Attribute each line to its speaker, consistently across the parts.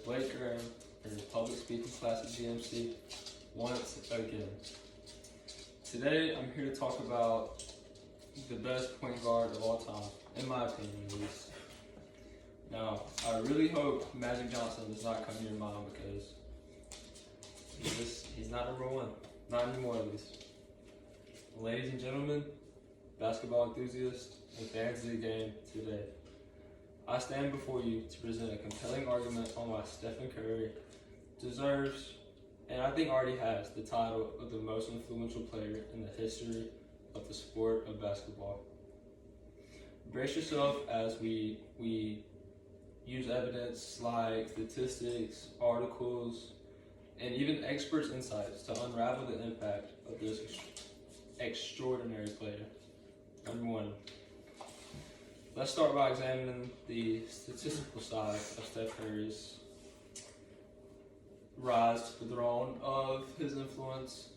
Speaker 1: Blake Graham from the public speaking class at GMC once again. Today I'm here to talk about the best point guard of all time, in my opinion at least. Now, I really hope Magic Johnson does not come to your mind because he's not number one. Not anymore at least. Ladies and gentlemen, basketball enthusiasts, and fans of the game today, I stand before you to present a compelling argument on why Stephen Curry deserves, and I think already has, the title of the most influential player in the history of the sport of basketball. Brace yourself as we use evidence like statistics, articles, and even experts' insights to unravel the impact of this extraordinary player. Number one, let's start by examining the statistical side of Steph Curry's rise to the throne of his influence.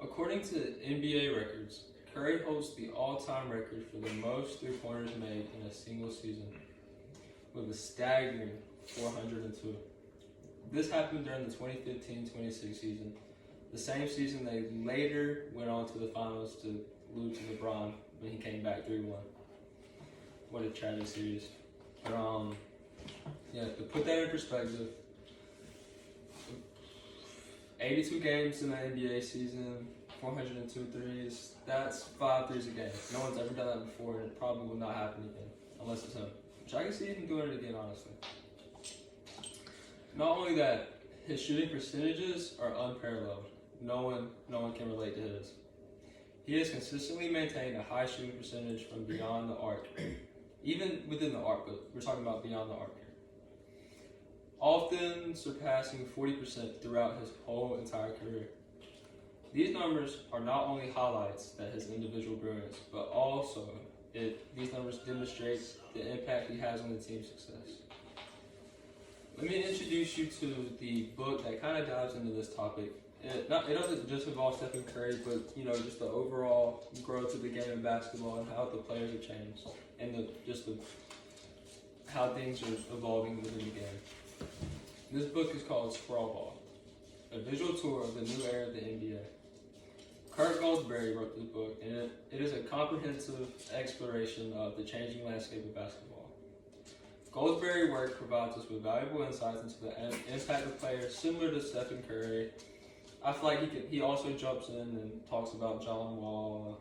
Speaker 1: According to NBA records, Curry holds the all-time record for the most three-pointers made in a single season, with a staggering 402. This happened during the 2015-26 season, the same season they later went on to the finals to lose to LeBron when he came back 3-1. What a tragic series. But to put that in perspective, 82 games in the NBA season, 402 threes, that's 5 threes a game. No one's ever done that before, and it probably will not happen again, unless it's him. Which I can see him doing it again, honestly. Not only that, his shooting percentages are unparalleled. No one can relate to his. He has consistently maintained a high shooting percentage from beyond the arc. Even within the arc, but we're talking about beyond the arc here. Often surpassing 40% throughout his whole entire career. These numbers are not only highlights that his individual brilliance, but also these numbers demonstrate the impact he has on the team's success. Let me introduce you to the book that kind of dives into this topic. It doesn't just involve Stephen Curry, but just the overall growth of the game of basketball and how the players have changed, and how things are evolving within the game. This book is called Sprawl Ball, a visual tour of the new era of the NBA. Kurt Goldsberry wrote this book, and it is a comprehensive exploration of the changing landscape of basketball. Goldsberry's work provides us with valuable insights into the impact of players similar to Stephen Curry. I feel like he also jumps in and talks about John Wall,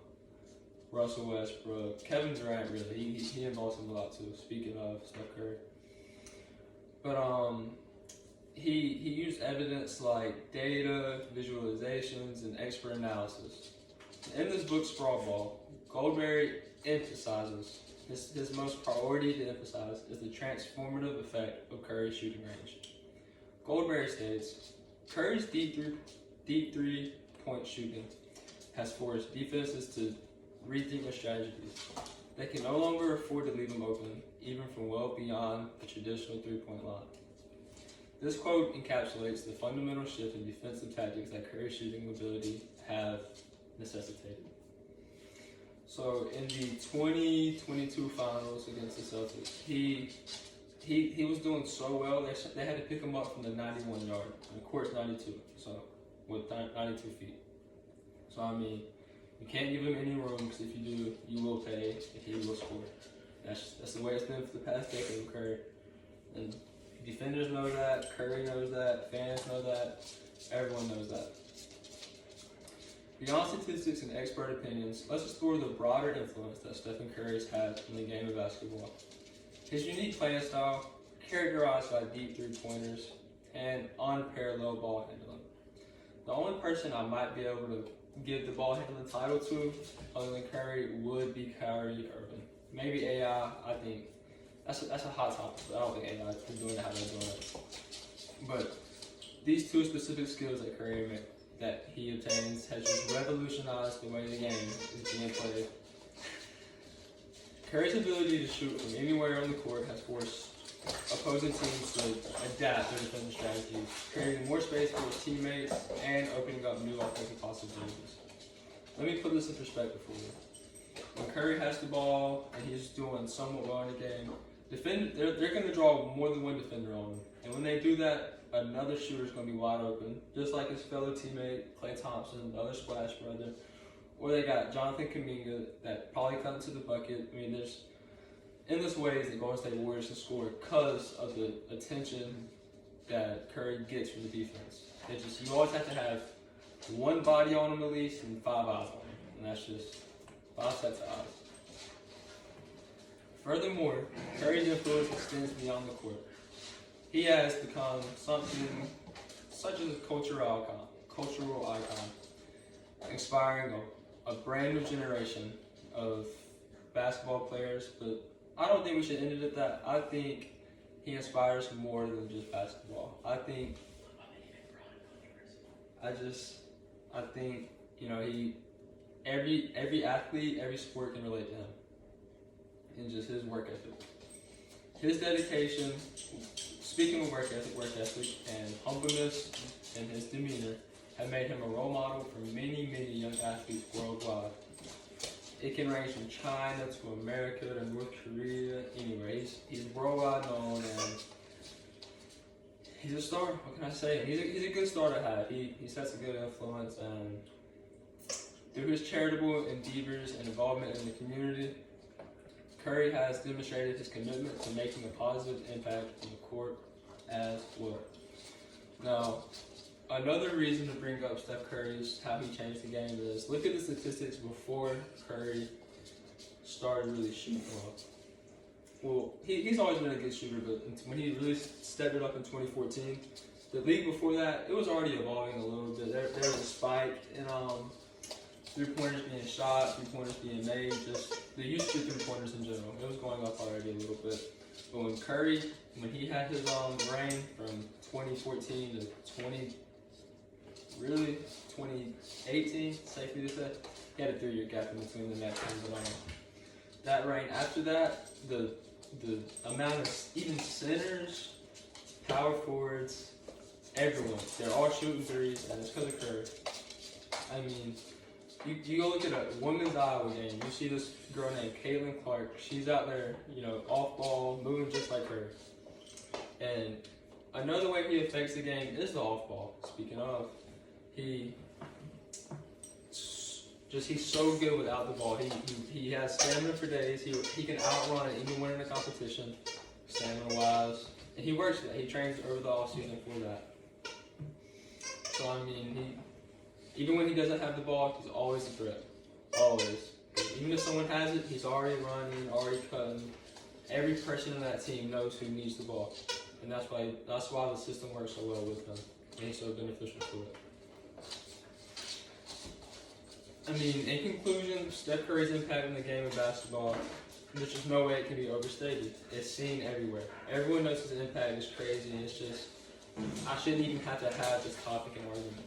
Speaker 1: Russell Westbrook, Kevin Durant. Really, he involves him a lot too. Speaking of Steph Curry, but he used evidence like data, visualizations, and expert analysis. In this book, Sprawl Ball, Goldsberry emphasizes his most priority to emphasize is the transformative effect of Curry's shooting range. Goldsberry states, Curry's deep three-point shooting has forced defenses to rethink their strategies. They can no longer afford to leave him open, even from well beyond the traditional three-point line. This quote encapsulates the fundamental shift in defensive tactics that Curry's shooting ability have necessitated. So in the 2022 finals against the Celtics, he was doing so well, they had to pick him up from the 91 yard, and of course 92, so with 92 feet. So I mean, you can't give him any room, because if you do, you will pay, if he will score. That's the way it's been for the past decade with Curry. And defenders know that, Curry knows that, fans know that, everyone knows that. Beyond statistics and expert opinions, let's explore the broader influence that Stephen Curry has had in the game of basketball. His unique playing style, characterized by deep three-pointers and unparalleled ball handling. The only person I might be able to give the ball handling title to, other than Curry, would be Kyrie Irving. Maybe AI, I think. That's a hot topic, but I don't think AI is doing it how they're doing it. But these two specific skills that he obtains has just revolutionized the way the game is being played. Curry's ability to shoot from anywhere on the court has forced opposing teams to adapt their defensive strategies, creating more space for his teammates and opening up new offensive possibilities. Let me put this in perspective for you. When Curry has the ball and he's doing somewhat well in the game, they're going to draw more than one defender on him. And when they do that, another shooter's going to be wide open, just like his fellow teammate Klay Thompson, the other splash brother. Or they got Jonathan Kuminga that probably comes to the bucket. I mean, there's endless ways that Golden State Warriors can score because of the attention that Curry gets from the defense. You always have to have one body on him at least and 5 eyes on him. And that's just 5 sets of eyes. Furthermore, Curry's influence extends beyond the court. He has become something such as a cultural icon, inspiring a brand new generation of basketball players. But I don't think we should end it at that. I think he inspires more than just basketball. I think, every athlete, every sport can relate to him. And just his work ethic. His dedication, speaking of work ethic, and humbleness and his demeanor have made him a role model for many, many young athletes worldwide. It can range from China to America to North Korea, anywhere. He's worldwide known, and he's a star. What can I say? He's a good star to have. He sets a good influence, and through his charitable endeavors and involvement in the community, Curry has demonstrated his commitment to making a positive impact on the court as well. Now, another reason to bring up Steph Curry's how he changed the game is look at the statistics before Curry started really shooting well. Well, he's always been a good shooter, but when he really stepped it up in 2014, the league before that, it was already evolving a little bit. There was a spike in three-pointers being shot, three-pointers being made, just the usage of three-pointers in general. It was going up already a little bit. But when he had his reign from 2014 to 2018, safely to say, he had a 3-year gap in between the next one. But that reign after that, the amount of even centers, power forwards, everyone, they're all shooting threes, and it's because of Curry. I mean, you go look at a women's Iowa game, you see this girl named Caitlin Clark. She's out there, off ball, moving just like her. And another way he affects the game is the off ball. Speaking of, he's so good without the ball. He has stamina for days. He can outrun anyone in the competition, stamina wise. And he works for that. He trains over the off season for that. So I mean, even when he doesn't have the ball, he's always a threat. Always. Even if someone has it, he's already running, already cutting. Every person in that team knows who needs the ball. And that's why the system works so well with him. And he's so beneficial for it. I mean, in conclusion, Steph Curry's impact in the game of basketball, there's just no way it can be overstated. It's seen everywhere. Everyone knows his impact is crazy. It's just, I shouldn't even have to have this topic in argument.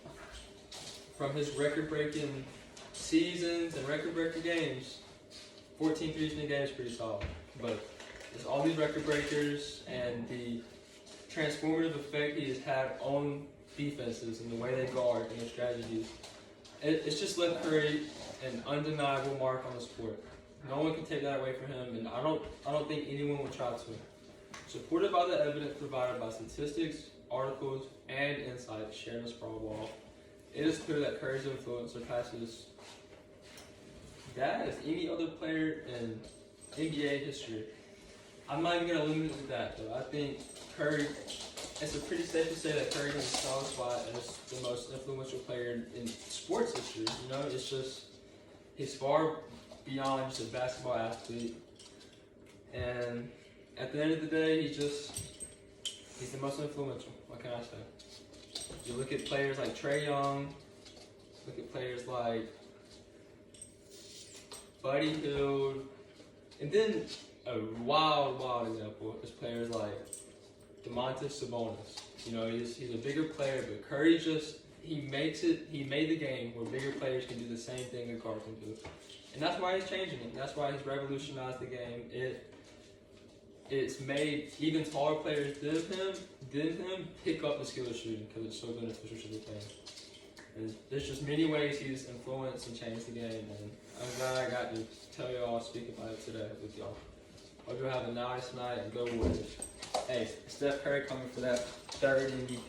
Speaker 1: From his record-breaking seasons and record-breaking games, 14 threes in a game is pretty solid. But there's all these record breakers and the transformative effect he has had on defenses and the way they guard and their strategies. It's just left Curry an undeniable mark on the sport. No one can take that away from him, and I don't think anyone will try to. Supported by the evidence provided by statistics, articles, and insights shared in the Sprawl Ball, it is clear that Curry's influence surpasses that as any other player in NBA history. I'm not even going to limit it to that, though. I think Curry, it's pretty safe to say that Curry has a solid spot as the most influential player in sports history. It's just, he's far beyond just a basketball athlete. And at the end of the day, he's the most influential. What can I say? You look at players like Trae Young, look at players like Buddy Hield, and then a wild example is players like Domantas Sabonis. He's a bigger player, but Curry he made the game where bigger players can do the same thing a guard can do. And that's why he's changing it. That's why he's revolutionized the game. It's made even taller players than him pick up the skill of shooting because it's so beneficial to the game. And there's just many ways he's influenced and changed the game, and I'm glad I got to tell y'all, speak about it today with y'all. Hope you have a nice night and go Warriors. Hey, Steph Curry coming for that third MVP.